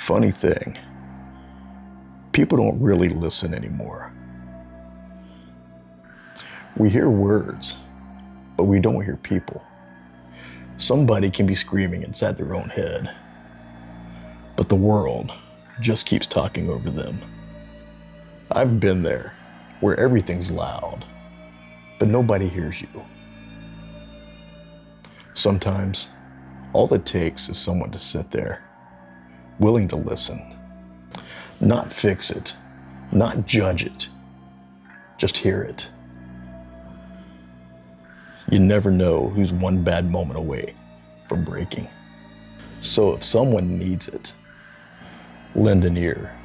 Funny thing, people don't really listen anymore. We hear words, but we don't hear people. Somebody can be screaming inside their own head, but the world just keeps talking over them. I've been there, where everything's loud, but nobody hears you. Sometimes, all it takes is someone to sit there, willing to listen. Not fix it, not judge it, just hear it. You never know who's one bad moment away from breaking. So if someone needs it, lend an ear.